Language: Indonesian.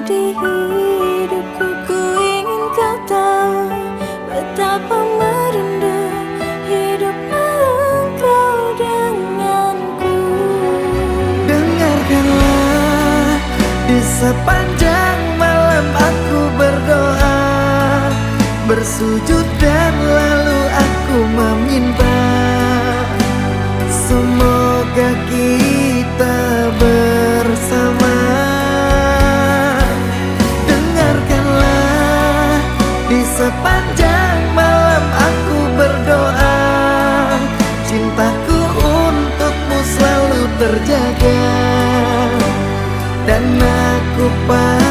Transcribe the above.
di hidupku. Ku ingin kau tahu betapa merindu hidup engkau denganku. Dengarkanlah, di sepanjang malam aku berdoa, bersujud dan lalu aku meminta, semoga kita bersama. Dengarkanlah, di sepanjang malam aku berdoa, cintaku untukmu selalu terjaga, dan aku pasti